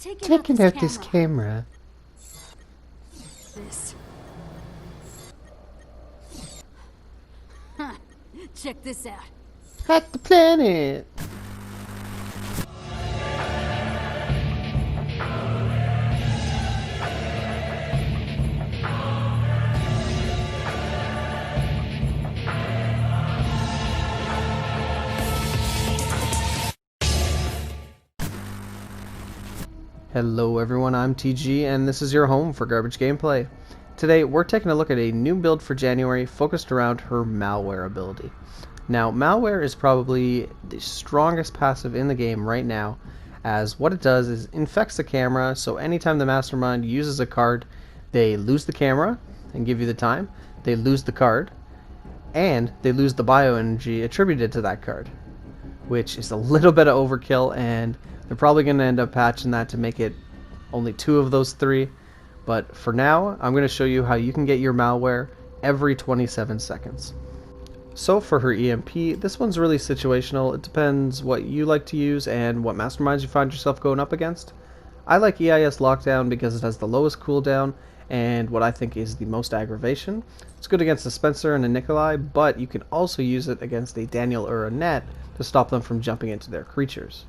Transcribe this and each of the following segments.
Taking out this camera. This. Huh. Check this out. Hack the planet. Hello everyone, I'm TG and this is your home for Garbage Gameplay. Today we're taking a look at a new build for January focused around her Malware ability. Now Malware is probably the strongest passive in the game right now, as what it does is infects the camera, so anytime the mastermind uses a card, they lose the camera and give you the time, they lose the card, and they lose the bioenergy attributed to that card, which is a little bit of overkill, and they're probably going to end up patching that to make it only 2 of those 3. But for now, I'm going to show you how you can get your malware every 27 seconds. So for her EMP, this one's really situational. It depends what you like to use and what masterminds you find yourself going up against. I like EIS Lockdown because it has the lowest cooldown and what I think is the most aggravation. It's good against a Spencer and a Nikolai, but you can also use it against a Daniel or a Net to stop them from jumping into their creatures.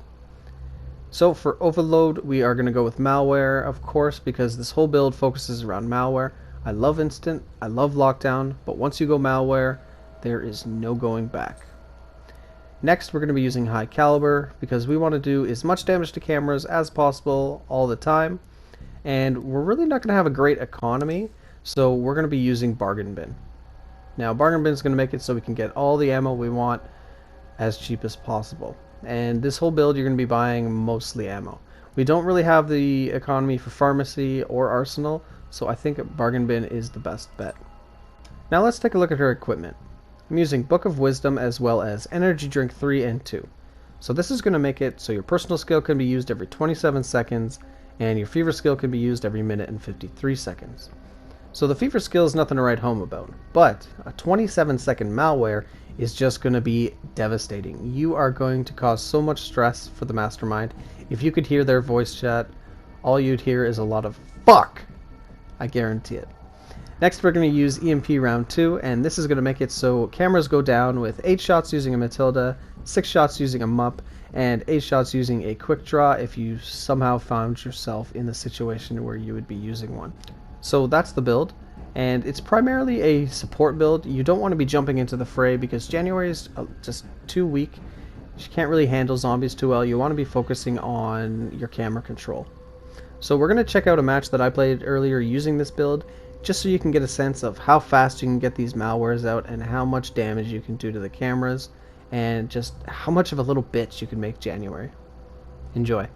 So for Overload, we are going to go with Malware, of course, because this whole build focuses around Malware. I love Instant, I love Lockdown, but once you go Malware, there is no going back. Next, we're going to be using High Caliber, because we want to do as much damage to cameras as possible all the time, and we're really not going to have a great economy, so we're going to be using Bargain Bin. Now, Bargain Bin is going to make it so we can get all the ammo we want as cheap as possible. And this whole build you're going to be buying mostly ammo. We don't really have the economy for pharmacy or arsenal, so I think Bargain Bin is the best bet. Now let's take a look at her equipment. I'm using Book of Wisdom as well as Energy Drink 3 and 2. So this is going to make it so your personal skill can be used every 27 seconds and your fever skill can be used every minute and 53 seconds. So the fever skill is nothing to write home about, but a 27-second malware is just going to be devastating. You are going to cause so much stress for the mastermind. If you could hear their voice chat, all you'd hear is a lot of fuck. I guarantee it. Next we're going to use EMP round 2, and this is going to make it so cameras go down with 8 shots using a Matilda, 6 shots using a MUP, and 8 shots using a quick draw if you somehow found yourself in the situation where you would be using one. So that's the build, and it's primarily a support build. You don't want to be jumping into the fray because January is just too weak. She can't really handle zombies too well. You want to be focusing on your camera control. So we're going to check out a match that I played earlier using this build, just so you can get a sense of how fast you can get these malwares out and how much damage you can do to the cameras, and just how much of a little bitch you can make January. Enjoy.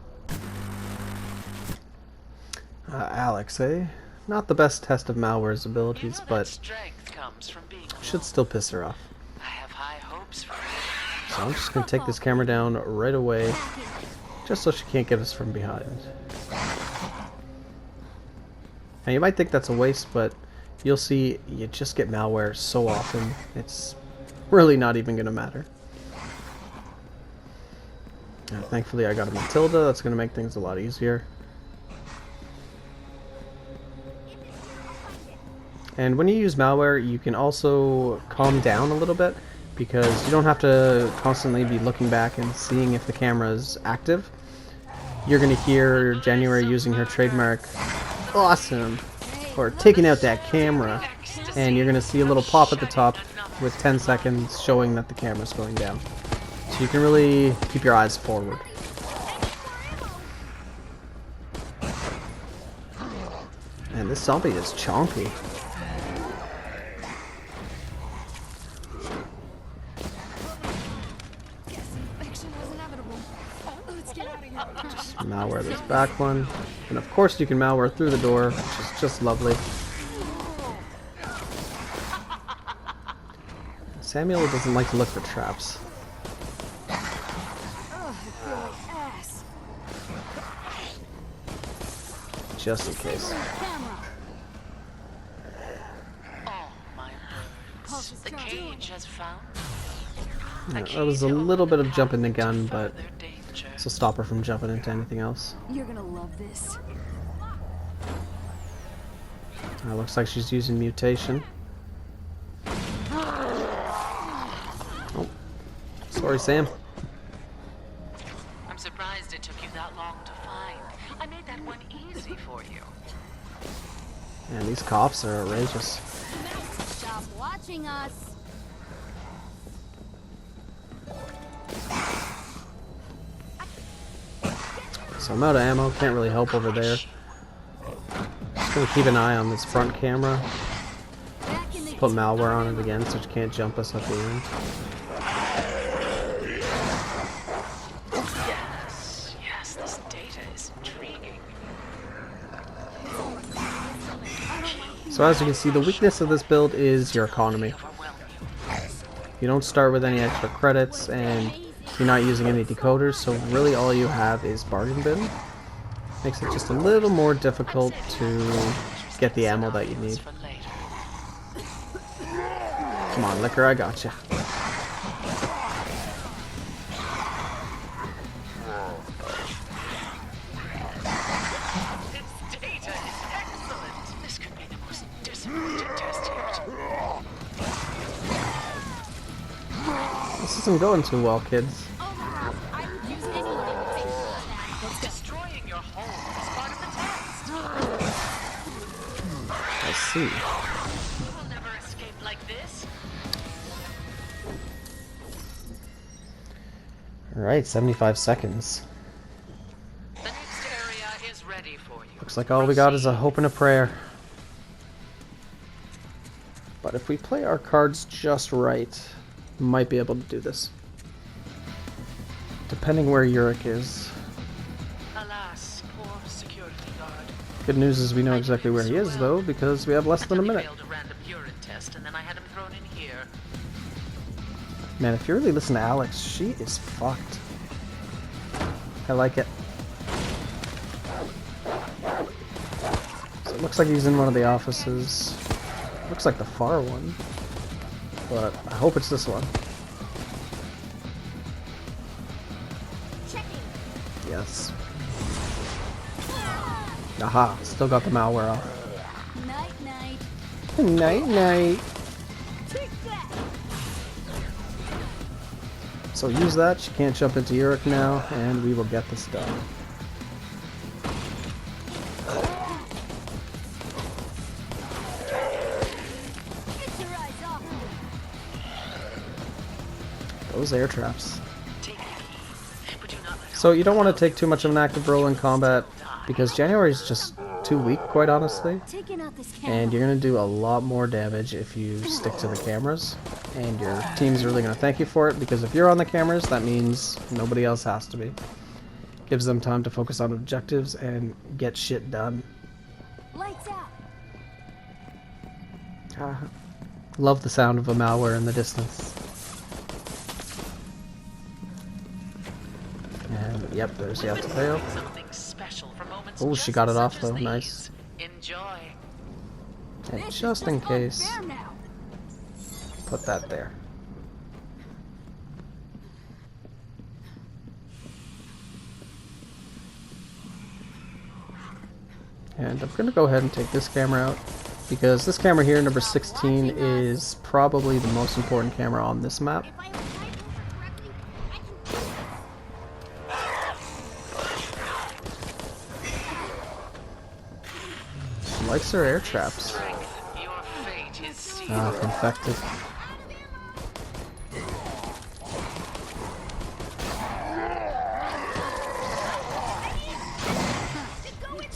Alex, eh? Not the best test of Malware's abilities, but should still piss her off. So I'm just going to take this camera down right away, just so she can't get us from behind. Now you might think that's a waste, but you'll see you just get malware so often, it's really not even going to matter. Now, thankfully I got a Matilda, that's going to make things a lot easier. And when you use malware, you can also calm down a little bit, because you don't have to constantly be looking back and seeing if the camera is active. You're going to hear January using her trademark, awesome, or taking out that camera, and you're going to see a little pop at the top with 10 seconds showing that the camera's going down. So you can really keep your eyes forward. And this zombie is chonky. Just malware this back one, and of course you can malware through the door, which is just lovely. Samuel doesn't like to look for traps. Just in case. Yeah, that was a little bit of jumping the gun, but This will stop her from jumping into anything else. You're gonna love this. Looks like she's using mutation. Oh, sorry, Sam. I'm surprised it took you that long to find. I made that one easy for you. Man, these cops are outrageous. Stop watching us. So I'm out of ammo, can't really help over there. Just gonna keep an eye on this front camera. Back in the Put malware on it again so it can't jump us at the end. Yes, this data is intriguing. So as you can see, the weakness of this build is your economy. You don't start with any extra credits, and you're not using any decoders, so really all you have is bargain bin. Makes it just a little more difficult to get the ammo that you need. Come on, Liquor, I gotcha. This data is excellent. This could be the most disappointing test yet. This isn't going too well, kids. I would use any limitation on that. Let's go. Destroying your home is part of the test. I see. You will never escape like this. Alright, 75 seconds. The next area is ready for you. Looks like all we got is a hope and a prayer. But if we play our cards just right, we might be able to do this. Depending where Yurik is. Alas, poor security guard. Good news is we know exactly where he is, though, because we have less than a minute. Failed a random urine test, and then I had him thrown in here. Man, if you really listen to Alex, she is fucked. I like it. So it looks like he's in one of the offices. Looks like the far one. But I hope it's this one. Checking. Yes. Aha, still got the malware off. Night, night. Night, night. Take that. So use that, she can't jump into Yurik now, and we will get this done. Get your eyes off me. Those air traps. Take it easy, but do not let So you don't want to take too much of an active role in combat, because January is just too weak, quite honestly. Taking out this camera. And you're going to do a lot more damage if you stick to the cameras. And your team's really going to thank you for it, because if you're on the cameras, that means nobody else has to be. Gives them time to focus on objectives and get shit done. Lights out. Love the sound of a malware in the distance. And yep, there's the fail. something special for moments. Oh, she got it just off such as though, these. nice. Enjoy. And This just is in going case, fair now. put that there. And I'm going to go ahead and take this camera out, because this camera here, number 16, is probably the most important camera on this map. If I apply correctly, I She likes her air traps. Strength, your fate is sealed. Ah, infected.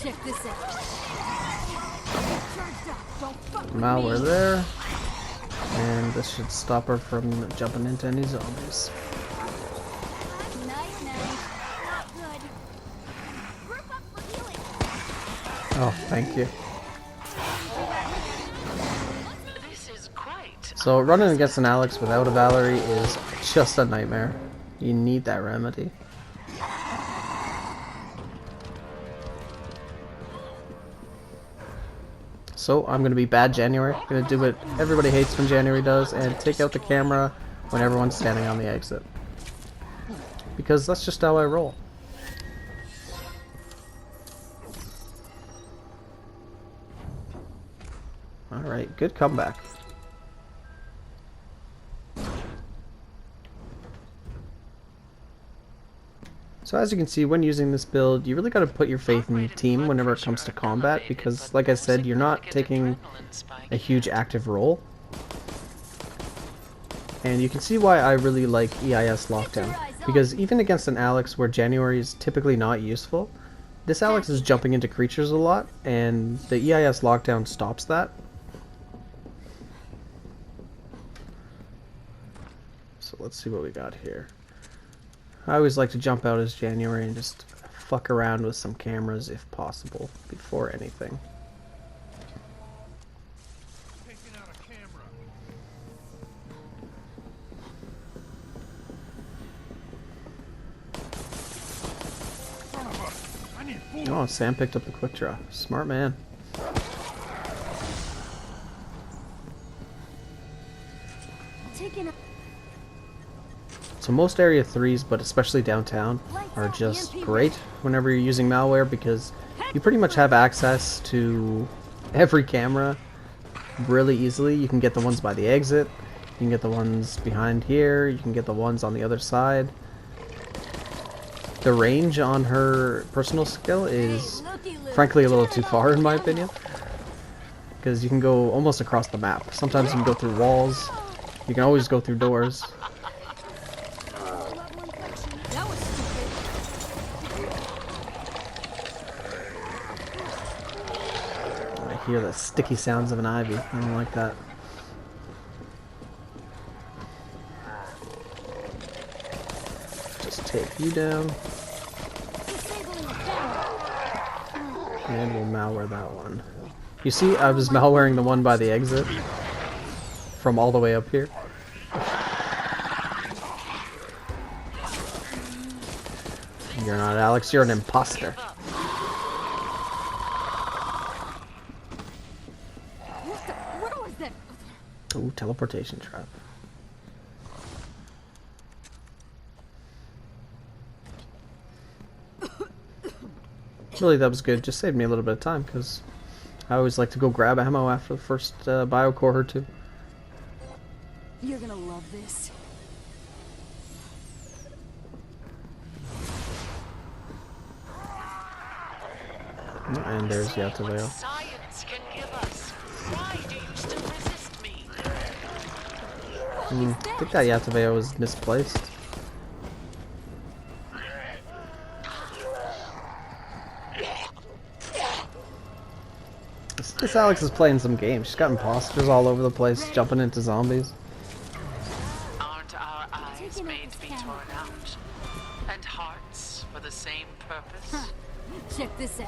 check this out. Charged up. Don't fuck with Malware me. there. And this should stop her from jumping into any zombies. Night, night. Not good. Group up for healing. Oh, thank you. This is quite. So running against an Alex without a Valerie is just a nightmare. You need that remedy. So I'm going to be bad January. I'm going to do what everybody hates when January does and take out the camera when everyone's standing on the exit. Because that's just how I roll. Alright, good comeback. So as you can see, when using this build, you really got to put your faith in your team whenever it comes to combat, because like I said, you're not taking a huge active role. And you can see why I really like EIS Lockdown, because even against an Alex where January is typically not useful, this Alex is jumping into creatures a lot, and the EIS Lockdown stops that. So let's see what we got here. I always like to jump out as January and just fuck around with some cameras if possible before anything. Taking out a camera. Son of a... I need food. Oh, Sam picked up the quick draw. Smart man. Taking a So most Area 3s, but especially downtown, are just great whenever you're using malware, because you pretty much have access to every camera really easily. You can get the ones by the exit, you can get the ones behind here, you can get the ones on the other side. The range on her personal skill is frankly a little too far in my opinion, because you can go almost across the map. Sometimes you can go through walls, you can always go through doors. that was stupid. I hear the sticky sounds of an ivy. I don't like that. Just take you down, Disabling a camera. and we'll malware that one. You see, I was malwaring the one by the exit from all the way up here. You're not Alex, you're an imposter. What was that? Ooh, teleportation trap. Really, that was good. Just saved me a little bit of time, because I always like to go grab ammo after the first biocore or two. You're gonna love this. And there's Yatavale. Science can give us. Why do you still resist me? I think that Yatavale was misplaced. This Alex is playing some games. She's got imposters all over the place, jumping into zombies. Aren't our eyes Taking out made this to be camera. torn out? And hearts for the same purpose? Check this out.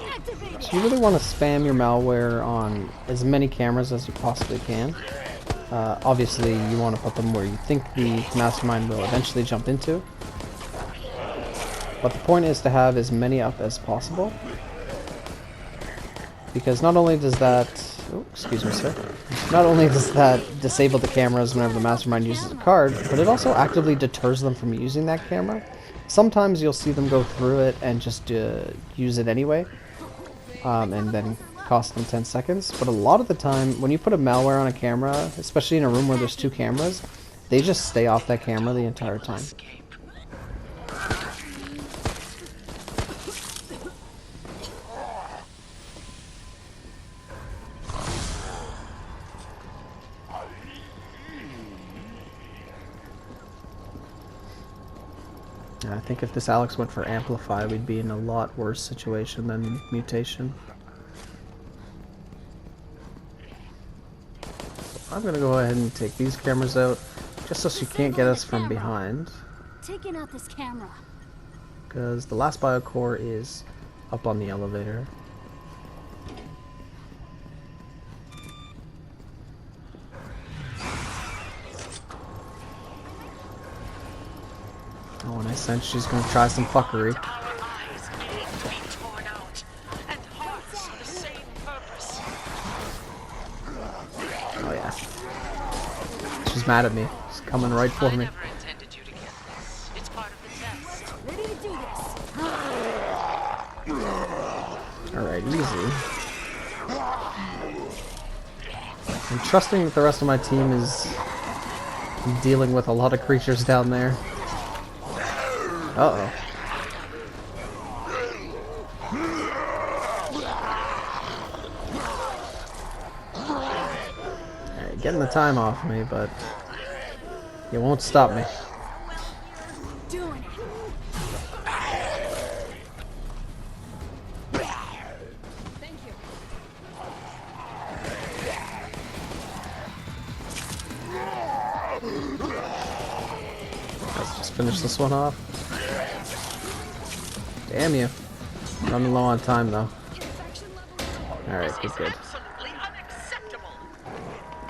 Activated. So you really want to spam your malware on as many cameras as you possibly can. Obviously, you want to put them where you think the mastermind will eventually jump into. But the point is to have as many up as possible. Because not only does that... Oh, excuse me, sir. Not only does that disable the cameras whenever the mastermind uses a card, but it also actively deters them from using that camera. Sometimes you'll see them go through it and just use it anyway, and then cost them 10 seconds. But a lot of the time, when you put a malware on a camera, especially in a room where there's two cameras, they just stay off that camera the entire time. Escape. I think if this Alex went for Amplify, we'd be in a lot worse situation than Mutation. I'm gonna go ahead and take these cameras out, just so she can't get us from behind, Taking out this camera. because the last biocore is up on the elevator. Oh, and I sense she's gonna try some fuckery. Our eyes made to be torn out. And hearts for the same purpose. Oh yeah. She's mad at me. She's coming right for I me. never intended you to get this. It's part of the test. Ready to do this. Alright, easy. I'm trusting that the rest of my team is dealing with a lot of creatures down there. Uh-oh. Alright, getting the time off me, but you won't stop me. Doing it. Thank you. Let's just finish this one off. Damn you. Running low on time, though. Infection level. Alright, This good, is good. absolutely unacceptable.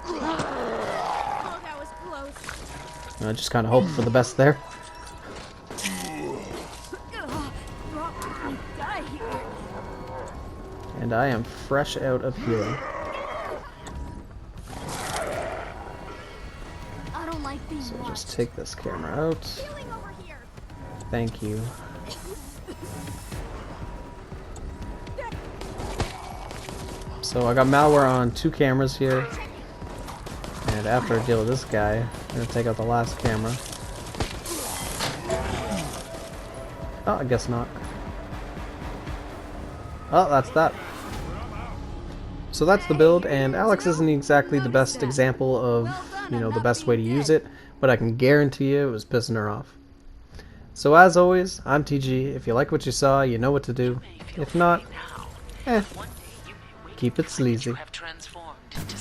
Oh, that was close. I just kind of hope for the best there. Ugh, rock to die here. And I am fresh out of healing. I don't like being So watched. just take this camera out. Healing over here. Thank you. So I got malware on 2 cameras here. And after I deal with this guy, I'm going to take out the last camera. Oh, I guess not. Oh, that's that. So that's the build, and Alex isn't exactly the best example of, you know, the best way to use it, but I can guarantee you it was pissing her off. So as always, I'm TG. If you like what you saw, you know what to do. If not, Now, eh, one day you may wake keep it up to find that sleazy. you have transformed into